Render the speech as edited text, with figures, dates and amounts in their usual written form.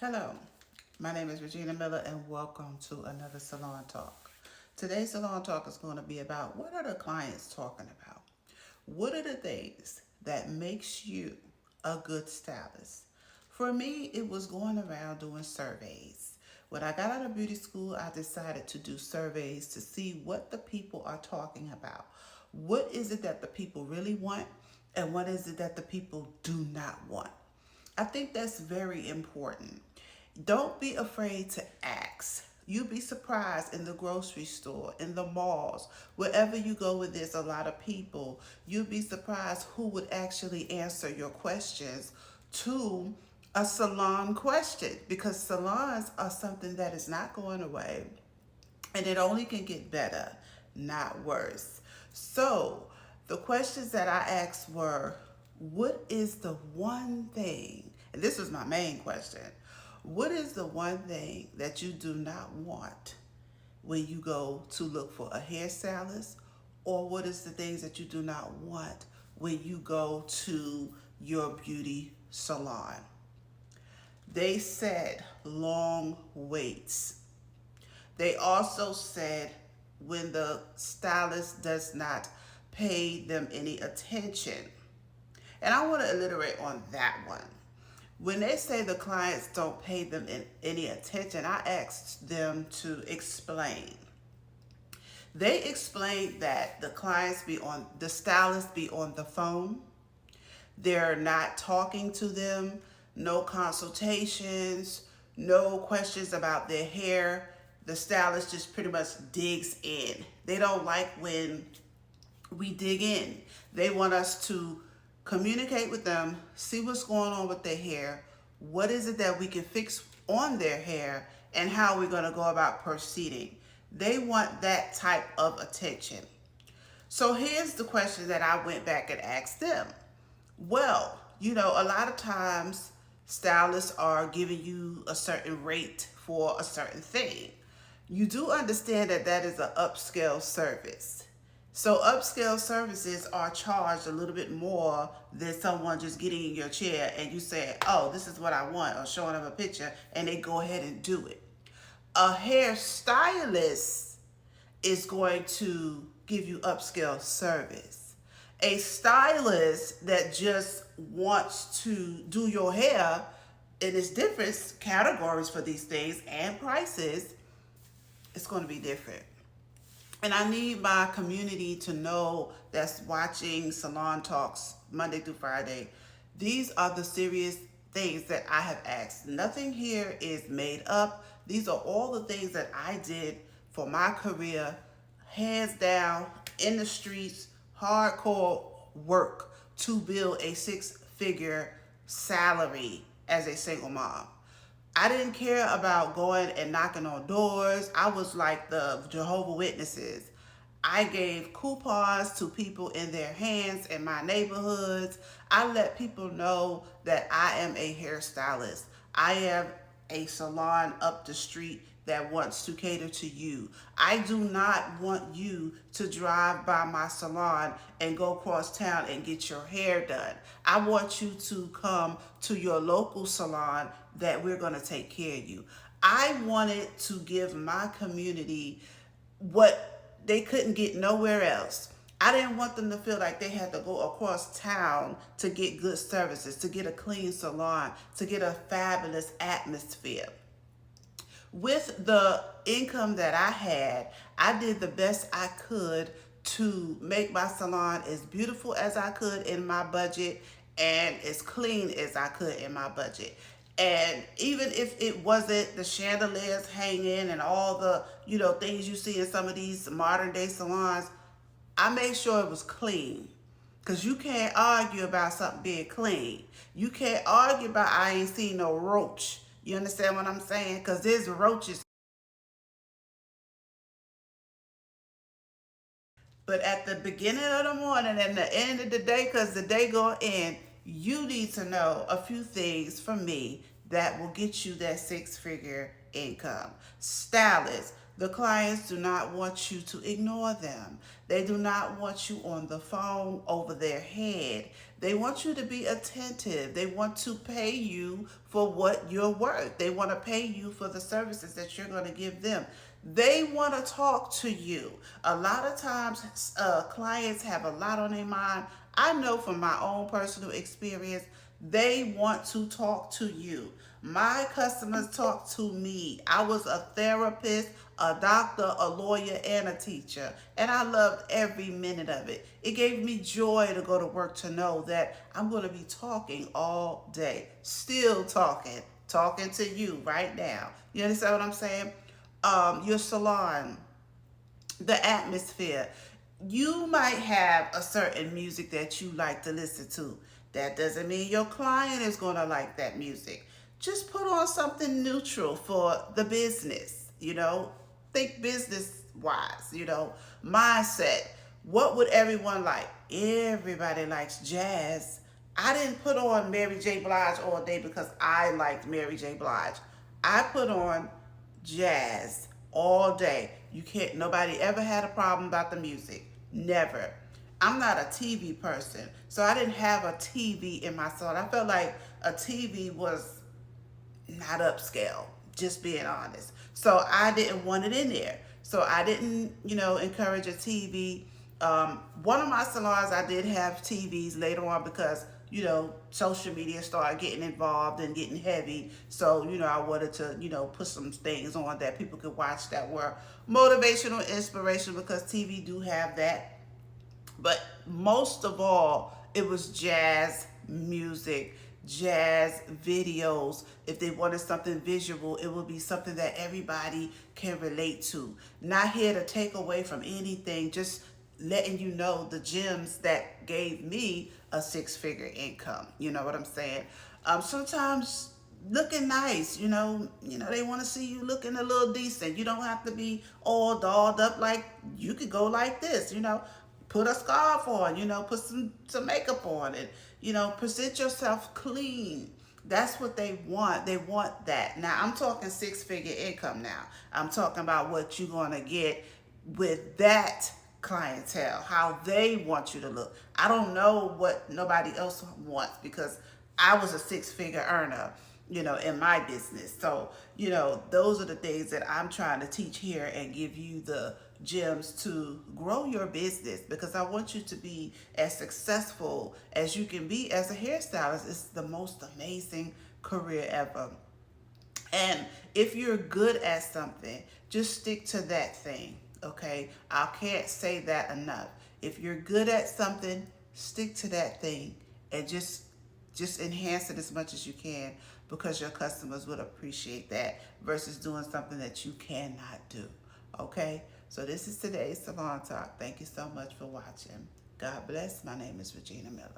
Hello, my name is Regina Miller and welcome to another Salon Talk. Today's Salon Talk is going to be about what are the clients talking about? What are the things that makes you a good stylist? For me, it was going around doing surveys. When I got out of beauty school, I decided to do surveys to see what the people are talking about. What is it that the people really want and what is it that the people do not want? I think that's very important. Don't be afraid to ask. You'd be surprised in the grocery store, in the malls, wherever you go where there's a lot of people, you'd be surprised who would actually answer your questions to a salon question because salons are something that is not going away and it only can get better, not worse. So, the questions that I asked were what is the one thing, and this was my main question, what is the one thing that you do not want when you go to look for a hairstylist? Or what is the things that you do not want when you go to your beauty salon? They said long waits. They also said when the stylist does not pay them any attention. And I want to iterate on that one. When they say the clients don't pay them any attention, I asked them to explain. They explained that the stylists be on the phone. They're not talking to them, no consultations, no questions about their hair. The stylist just pretty much digs in. They don't like when we dig in. They want us to communicate with them, see what's going on with their hair, what is it that we can fix on their hair, and how we're going to go about proceeding. They want that type of attention. So here's the question that I went back and asked them. Well, a lot of times stylists are giving you a certain rate for a certain thing. You do understand that that is an upscale service. So upscale services are charged a little bit more than someone just getting in your chair and you say, oh, this is what I want, or showing them a picture and they go ahead and do it. A hairstylist is going to give you upscale service. A stylist that just wants to do your hair, and it's different categories for these things and prices, it's going to be different. And I need my community to know that's watching Salon Talks Monday through Friday. These are the serious things that I have asked. Nothing here is made up. These are all the things that I did for my career, hands down, in the streets, hardcore work to build a six-figure salary as a single mom. I didn't care about going and knocking on doors. I was like the Jehovah's Witnesses. I gave coupons to people in their hands in my neighborhoods. I let people know that I am a hairstylist. I am a salon up the street that wants to cater to you. I do not want you to drive by my salon and go across town and get your hair done. I want you to come to your local salon that we're going to take care of you. I wanted to give my community what they couldn't get nowhere else. I didn't want them to feel like they had to go across town to get good services, to get a clean salon, to get a fabulous atmosphere. With the income that I had, I did the best I could to make my salon as beautiful as I could in my budget and as clean as I could in my budget. And even if it wasn't the chandeliers hanging and all the, things you see in some of these modern day salons, I made sure it was clean. Because you can't argue about something being clean. You can't argue about I ain't seen no roach. You understand what I'm saying? Because there's roaches. But at the beginning of the morning and the end of the day, because the day going in, you need to know a few things from me that will get you that six-figure income. Stylists, The clients do not want you to ignore them. They do not want you on the phone over their head. They want you to be attentive. They want to pay you for what you're worth. They want to pay you for the services that you're going to give them. They want to talk to you. A lot of times, clients have a lot on their mind. I know from my own personal experience, they want to talk to you. My customers talk to me. I was a therapist, a doctor, a lawyer, and a teacher, and I loved every minute of it. It gave me joy to go to work to know that I'm going to be talking all day, still talking to you right now. You understand what I'm saying? Your salon, the atmosphere. You might have a certain music that you like to listen to. That doesn't mean your client is going to like that music. Just put on something neutral for the business, Think business wise, mindset. What would everyone like? Everybody likes jazz. I didn't put on Mary J. Blige all day because I liked Mary J. Blige. I put on jazz all day. You can't, nobody ever had a problem about the music. Never. I'm not a TV person, so I didn't have a TV in my salon. I felt like a TV was not upscale, just being honest. So I didn't want it in there. So I didn't, encourage a TV. One of my salons, I did have TVs later on because, social media started getting involved and getting heavy. So, I wanted to, put some things on that people could watch that were motivational, inspirational, because TV do have that. But most of all, it was jazz music, jazz videos. If they wanted something visual, it would be something that everybody can relate to. Not here to take away from anything, just letting you know the gems that gave me a six-figure income. You know what I'm saying? Sometimes looking nice, they want to see you looking a little decent. You don't have to be all dolled up. Like, you could go like this, put a scarf on, put some makeup on it, present yourself clean. That's what they want. They want that. Now, I'm talking six-figure income now. I'm talking about what you're going to get with that clientele, how they want you to look. I don't know what nobody else wants because I was a six-figure earner, in my business. So, those are the things that I'm trying to teach here and give you the gems to grow your business, because I want you to be as successful as you can be as a hairstylist. It's the most amazing career ever. And if you're good at something, just stick to that thing, okay? I can't say that enough. If you're good at something, stick to that thing and just enhance it as much as you can, because your customers would appreciate that versus doing something that you cannot do, okay? So this is today's Salon Talk. Thank you so much for watching. God bless. My name is Regina Miller.